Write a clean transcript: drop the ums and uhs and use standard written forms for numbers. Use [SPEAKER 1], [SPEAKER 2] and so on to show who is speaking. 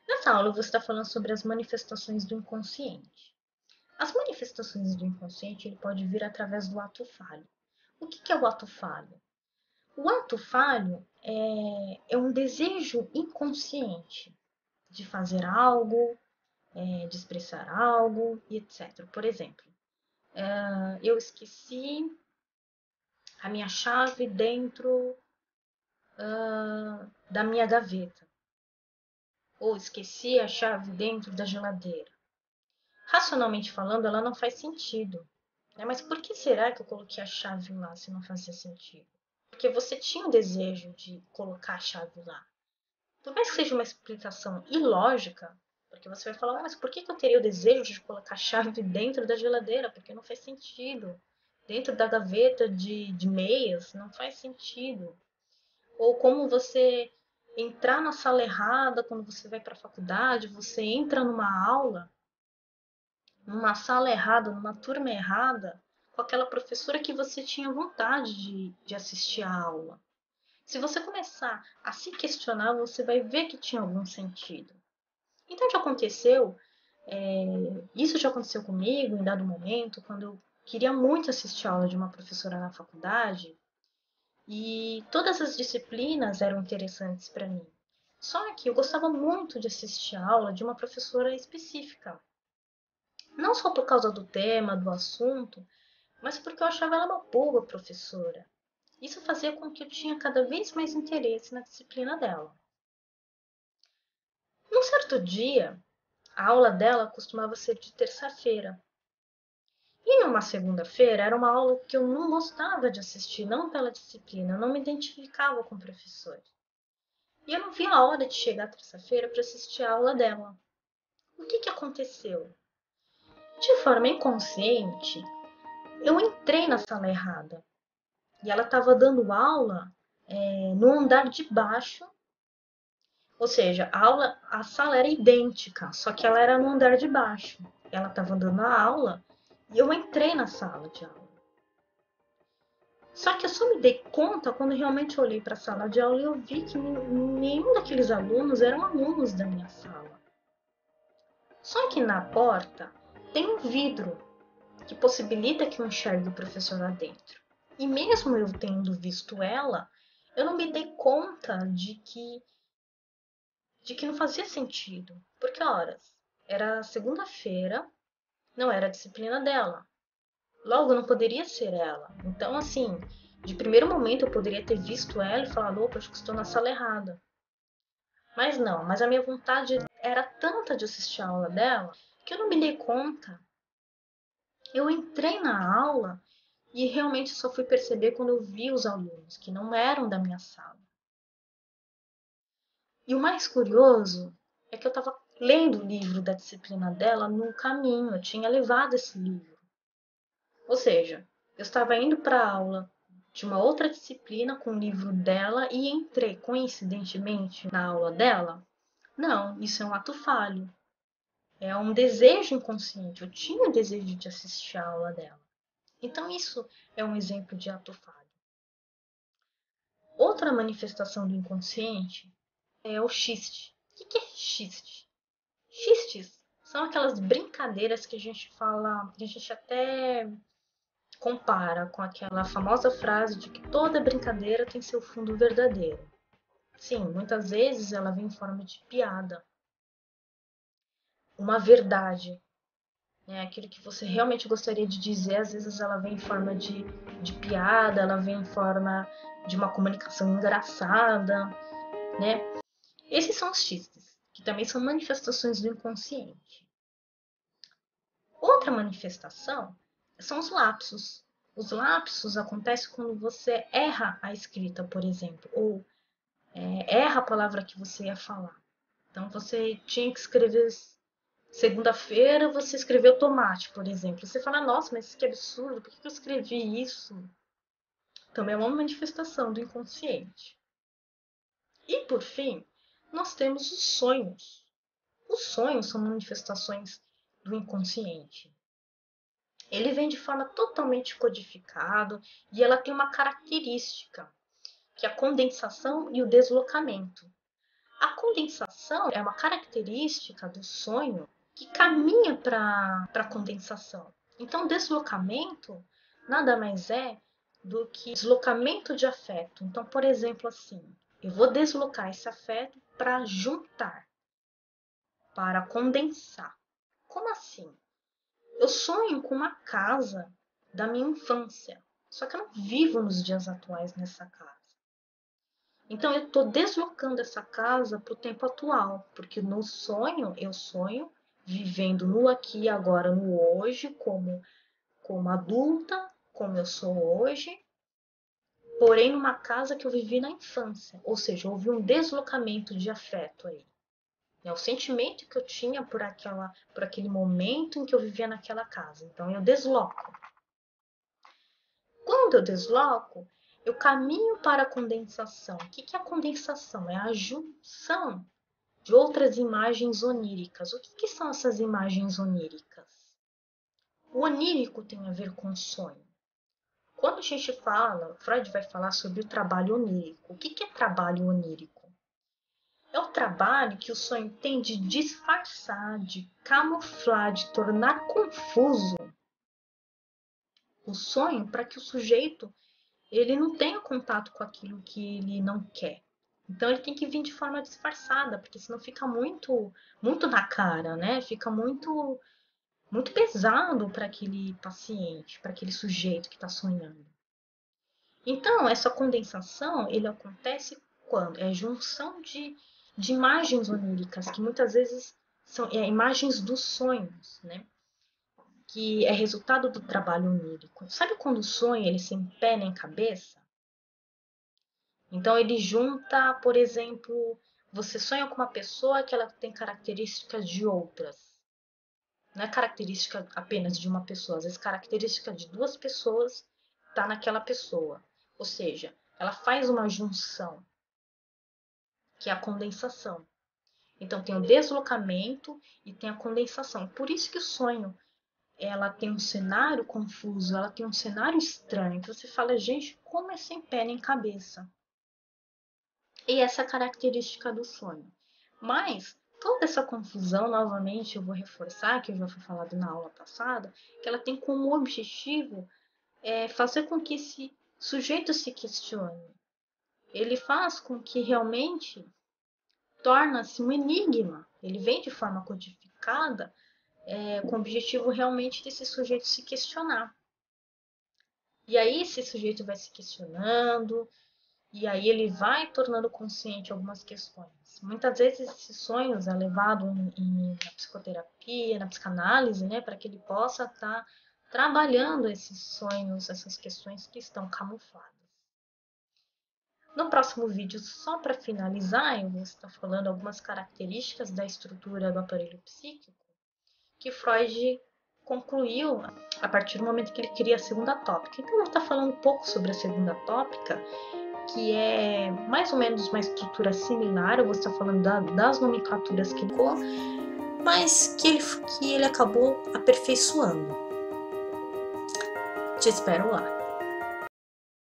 [SPEAKER 1] Nessa aula, você está falando sobre as manifestações do inconsciente. As manifestações do inconsciente ele pode vir através do ato falho. O que é o ato falho? O ato falho é um desejo inconsciente de fazer algo, de expressar algo e etc. Por exemplo, eu esqueci a minha chave dentro da minha gaveta. Ou esqueci a chave dentro da geladeira. Racionalmente falando, ela não faz sentido. Né? Mas por que será que eu coloquei a chave lá se não fazia sentido? Porque você tinha o desejo de colocar a chave lá. Por mais que seja uma explicação ilógica, porque você vai falar, mas por que eu teria o desejo de colocar a chave dentro da geladeira? Porque não faz sentido. Dentro da gaveta de meias, não faz sentido. Ou como você entrar na sala errada quando você vai para a faculdade, você entra numa sala errada, numa turma errada, com aquela professora que você tinha vontade de assistir a aula. Se você começar a se questionar, você vai ver que tinha algum sentido. Então já aconteceu, isso já aconteceu comigo em dado momento, quando eu queria muito assistir a aula de uma professora na faculdade e todas as disciplinas eram interessantes para mim. Só que eu gostava muito de assistir a aula de uma professora específica. Não só por causa do tema, do assunto, mas porque eu achava ela uma boa professora. Isso fazia com que eu tinha cada vez mais interesse na disciplina dela. Num certo dia, a aula dela costumava ser de terça-feira. E numa segunda-feira era uma aula que eu não gostava de assistir, não pela disciplina, eu não me identificava com o professor. E eu não via a hora de chegar terça-feira para assistir a aula dela. O que aconteceu? De forma inconsciente, eu entrei na sala errada. E ela estava dando aula no andar de baixo, ou seja, a sala era idêntica, só que ela era no andar de baixo. Ela estava dando a aula e eu entrei na sala de aula. Só que eu só me dei conta quando realmente olhei para a sala de aula e eu vi que nenhum daqueles alunos eram alunos da minha sala. Só que na porta tem um vidro que possibilita que eu enxergue o professor lá dentro. E mesmo eu tendo visto ela, eu não me dei conta de que não fazia sentido. Porque, horas, era segunda-feira, não era a disciplina dela. Logo, não poderia ser ela. Então, assim, de primeiro momento eu poderia ter visto ela e falado, opa, acho que estou na sala errada. Mas não, mas a minha vontade era tanta de assistir a aula dela que eu não me dei conta. Eu entrei na aula e realmente só fui perceber quando eu vi os alunos, que não eram da minha sala. E o mais curioso é que eu estava lendo o livro da disciplina dela no caminho, eu tinha levado esse livro. Ou seja, eu estava indo para a aula de uma outra disciplina com o livro dela e entrei coincidentemente na aula dela? Não, isso é um ato falho. É um desejo inconsciente. Eu tinha o desejo de assistir a aula dela. Então, isso é um exemplo de ato falho. Outra manifestação do inconsciente é o xiste. O que é xiste? Xistes são aquelas brincadeiras que a gente fala, que a gente até compara com aquela famosa frase de que toda brincadeira tem seu fundo verdadeiro. Sim, muitas vezes ela vem em forma de piada, uma verdade, né? Aquilo que você realmente gostaria de dizer, às vezes ela vem em forma de piada, ela vem em forma de uma comunicação engraçada, né? Esses são os xistes, que também são manifestações do inconsciente. Outra manifestação são os lapsos. Os lapsos acontecem quando você erra a escrita, por exemplo, ou erra a palavra que você ia falar. Então você tinha que escrever segunda-feira, você escreveu tomate, por exemplo. Você fala, nossa, mas que absurdo, por que eu escrevi isso? Também é uma manifestação do inconsciente. E por fim, nós temos os sonhos. Os sonhos são manifestações do inconsciente. Ele vem de forma totalmente codificado e ela tem uma característica, que é a condensação e o deslocamento. A condensação é uma característica do sonho que caminha para a condensação. Então, o deslocamento nada mais é do que deslocamento de afeto. Então, por exemplo, assim, eu vou deslocar esse afeto para juntar, para condensar. Como assim? Eu sonho com uma casa da minha infância, só que eu não vivo nos dias atuais nessa casa. Então eu estou deslocando essa casa para o tempo atual, porque no sonho eu sonho vivendo no aqui e agora, no hoje, como adulta, como eu sou hoje, porém numa casa que eu vivi na infância. Ou seja, houve um deslocamento de afeto aí. É o sentimento que eu tinha por aquele momento em que eu vivia naquela casa. Então eu desloco. Quando eu desloco, eu caminho para a condensação. O que é a condensação? É a junção de outras imagens oníricas. O que são essas imagens oníricas? O onírico tem a ver com sonho. Quando a gente fala, Freud vai falar sobre o trabalho onírico. O que é trabalho onírico? É o trabalho que o sonho tem de disfarçar, de camuflar, de tornar confuso o sonho para que o sujeito ele não tenha contato com aquilo que ele não quer. Então ele tem que vir de forma disfarçada, porque senão fica muito na cara, né? Fica muito pesado para aquele paciente, para aquele sujeito que está sonhando. Então essa condensação ele acontece quando é junção de imagens oníricas que muitas vezes são imagens dos sonhos, né? Que é resultado do trabalho onírico. Sabe quando o sonho ele se empena em cabeça? Então ele junta, por exemplo, você sonha com uma pessoa que ela tem características de outras. Não é característica apenas de uma pessoa, às vezes característica de duas pessoas está naquela pessoa. Ou seja, ela faz uma junção, que é a condensação. Então tem o deslocamento e tem a condensação. Por isso que o sonho ela tem um cenário confuso, ela tem um cenário estranho. Que você fala, gente, como é sem pé nem cabeça? E essa é a característica do sonho. Mas toda essa confusão, novamente, eu vou reforçar, que eu já fui falado na aula passada, que ela tem como objetivo fazer com que esse sujeito se questione. Ele faz com que realmente torna-se um enigma. Ele vem de forma codificada com o objetivo realmente desse sujeito se questionar. E aí esse sujeito vai se questionando, e aí ele vai tornando consciente algumas questões. Muitas vezes esses sonhos é levado na psicoterapia, na psicanálise, né, para que ele possa estar trabalhando esses sonhos, essas questões que estão camufladas. No próximo vídeo, só para finalizar, eu vou estar falando algumas características da estrutura do aparelho psíquico que Freud concluiu a partir do momento que ele cria a segunda tópica. Então, eu vou estar falando um pouco sobre a segunda tópica, que é mais ou menos uma estrutura similar. Eu vou estar falando das nomenclaturas que ele ficou, mas que ele acabou aperfeiçoando. Te espero lá.